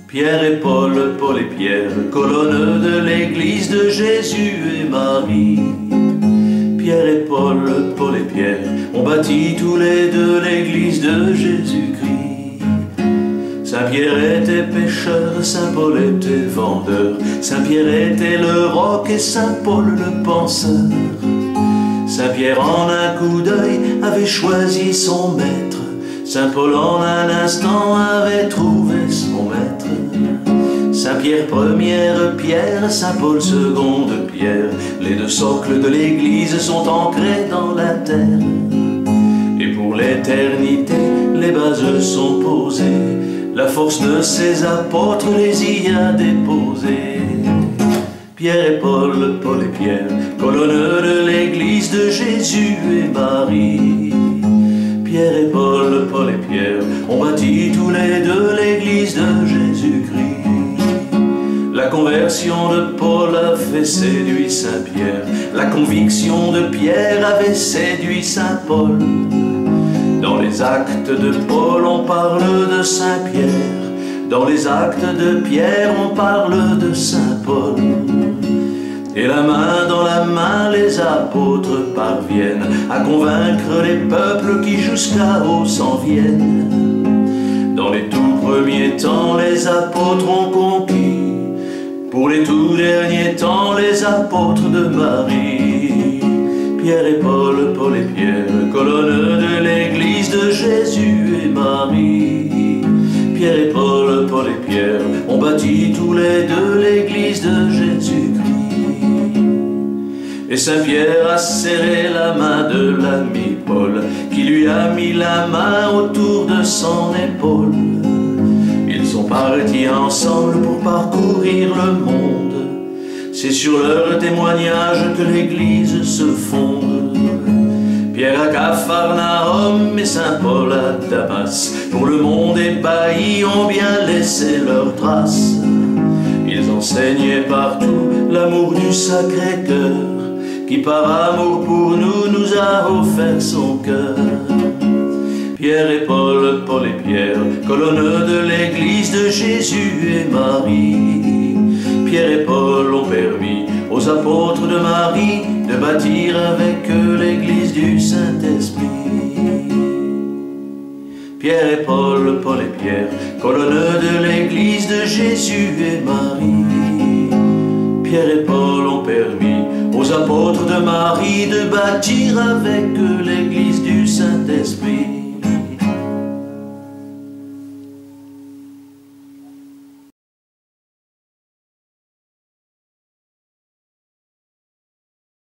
Pierre et Paul, Paul et Pierre, colonnes de l'église de Jésus et Marie. Pierre et Paul, Paul et Pierre, ont bâti tous les deux l'église de Jésus-Christ. Saint-Pierre était pêcheur, Saint-Paul était vendeur, Saint-Pierre était le roc et Saint-Paul le penseur. Saint-Pierre en un coup d'œil avait choisi son maître, Saint-Paul en un instant avait trouvé son maître. Saint-Pierre première pierre, Saint-Paul seconde pierre, les deux socles de l'église sont ancrés dans la terre. Et pour l'éternité, les bases sont posées, la force de ces apôtres les y a déposées. Pierre et Paul, Paul et Pierre, colonnes de l'église de Jésus et Marie. Pierre et Paul, Paul et Pierre, ont bâti tous les deux l'église de Jésus-Christ. La conversion de Paul avait séduit Saint-Pierre, la conviction de Pierre avait séduit Saint-Paul. Dans les actes de Paul, on parle de Saint-Pierre, dans les actes de Pierre, on parle de Saint-Paul. Et la main dans la main, les apôtres parviennent à convaincre les peuples qui jusqu'à haut s'en viennent. Dans les tout premiers temps, les apôtres ont conquis, pour les tout derniers temps, les apôtres de Marie. Pierre et Paul, Paul et Pierre, colonnes de l'église de Jésus et Marie. Pierre et Paul, Paul et Pierre, ont bâti tous les deux l'église de Jésus-Christ. Et Saint-Pierre a serré la main de l'ami Paul, qui lui a mis la main autour de son épaule. Ils sont partis ensemble pour parcourir le monde. C'est sur leur témoignage que l'église se fonde. Pierre à Capharnaüm et Saint-Paul à Damas, pour le monde ébahi, ont bien laissé leurs traces. Ils enseignaient partout l'amour du Sacré-Cœur, qui par amour pour nous a offert son cœur. Pierre et Paul, Paul et Pierre, colonnes de l'église de Jésus et Marie. Pierre et Paul ont permis aux apôtres de Marie de bâtir avec eux l'église du Saint-Esprit. Pierre et Paul, Paul et Pierre, colonnes de l'église de Jésus et Marie. Pierre et Paul ont permis aux apôtres de Marie de bâtir avec eux l'église